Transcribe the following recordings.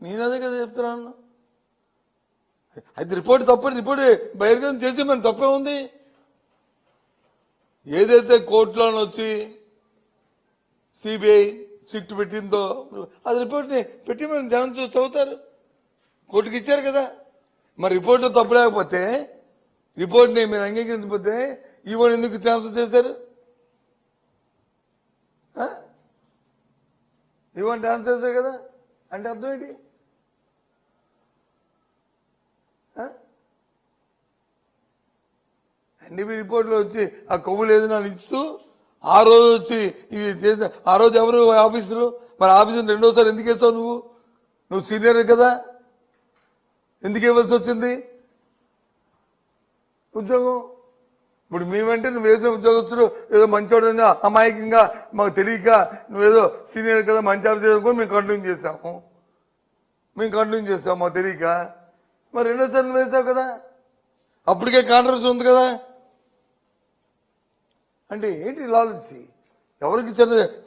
నేనదే కదా చెప్తున్నాను. అయితే రిపోర్ట్ తప్పని రిపోర్ట్ బహిర్గతం చేసి మన తప్పే ఉంది. ఏదైతే కోర్టులోని వచ్చి సిబిఐ సిట్ పెట్టిందో అది రిపోర్ట్ని పెట్టి మనం జనం చదువుతారు. కోర్టుకి ఇచ్చారు కదా. మరి రిపోర్ట్లో తప్పు లేకపోతే రిపోర్ట్ని మీరు అంగీకరించకపోతే ఈవోని ఎందుకు ట్రాన్స్ఫర్ చేశారు? ఈవోని ట్రాన్స్ఫర్ చేశారు కదా అంటే అర్థం ఏంటి? ఎన్డీపీ రిపోర్ట్లో వచ్చి ఆ కొవ్వులు ఏదైనా ఇస్తూ ఆ రోజు వచ్చి ఇవి చేసిన ఆ రోజు ఎవరు ఆఫీసరు? మరి ఆఫీసర్ రెండోసారి ఎందుకు వేస్తావు? నువ్వు సీనియర్ కదా, ఎందుకు ఇవ్వాల్సి వచ్చింది ఉద్యోగం? ఇప్పుడు మేమంటే నువ్వు వేసిన ఉద్యోగస్తుడు ఏదో మంచోడు అమాయకంగా మాకు తెలియక నువ్వేదో సీనియర్ కదా మంచి ఆఫీసర్ చేసుకొని మేము కంటిన్యూ చేస్తాము మాకు తెలియక. మరి రెండోసారి నువ్వు వేసావు కదా, అప్పటికే కాంట్రవర్సీ ఉంది కదా. అంటే ఏంటి లాలచి? ఎవరికి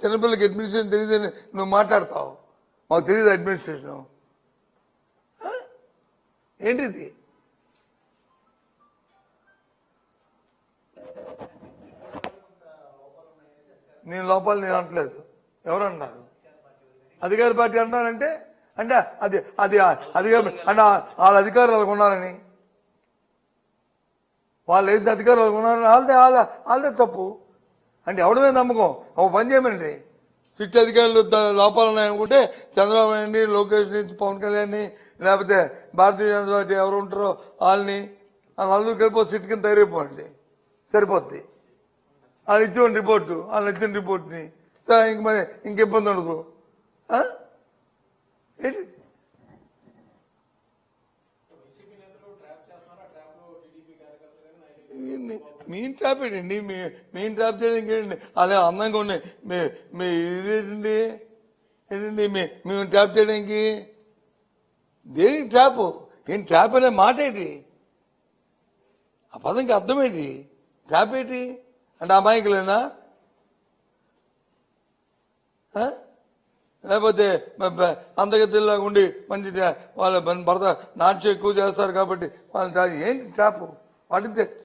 చిన్నపిల్లలకి అడ్మినిస్ట్రేషన్ తెలియదని నువ్వు మాట్లాడతావు. మాకు తెలియదు అడ్మినిస్ట్రేషను ఏంటిది? నేను లోపాలు నేను అనట్లేదు. ఎవరు అన్నారు? అధికార పార్టీ అంటారంటే అంటే అది అది అధికార అంటే వాళ్ళ అధికారులు వాళ్ళకు ఉన్నారని, వాళ్ళు వేసిన అధికారులు వాళ్ళకు ఉన్నారని వాళ్ళదే తప్పు అంటే ఎవరి మీద నమ్మకం? ఒక పని చేయమనండి, సిట్ అధికారులు లోపాలు ఉన్నాయనుకుంటే చంద్రబాబు నాయుడిని, లోకేష్ ని, పవన్ కళ్యాణ్ని, లేకపోతే భారతీయ జనతా పార్టీ ఎవరు ఉంటారో వాళ్ళని నలుగురు కలిపి సిట్ కింద తయారైపోండి, సరిపోద్ది. వాళ్ళు ఇచ్చిన రిపోర్టు, వాళ్ళు ఇచ్చిన రిపోర్ట్ని సరే ఇంక మరి ఇంకిబ్బంది ఉండదు. ఏంటి మెయిన్ ట్రాప్ ఏంటండి? మెయిన్ ట్రాప్ చేయడానికి ఏంటండి? అదే అందంగా ఉన్నాయి ఇదేంటండి ఏంటండి మేము ట్రాప్ చేయడానికి? దేనికి ట్రాప్? ఏం ట్రాప్ అనే మాట ఏంటి? ఆ పదంకి అర్థం ఏంటి? ట్రాప్ ఏంటి అంటే అమాయకులేనా? లేకపోతే అందగతిలాగా ఉండి మంచి వాళ్ళ భర్త నాట్యం ఎక్కువ చేస్తారు కాబట్టి వాళ్ళని ఏంటి ట్రాప్? What is that?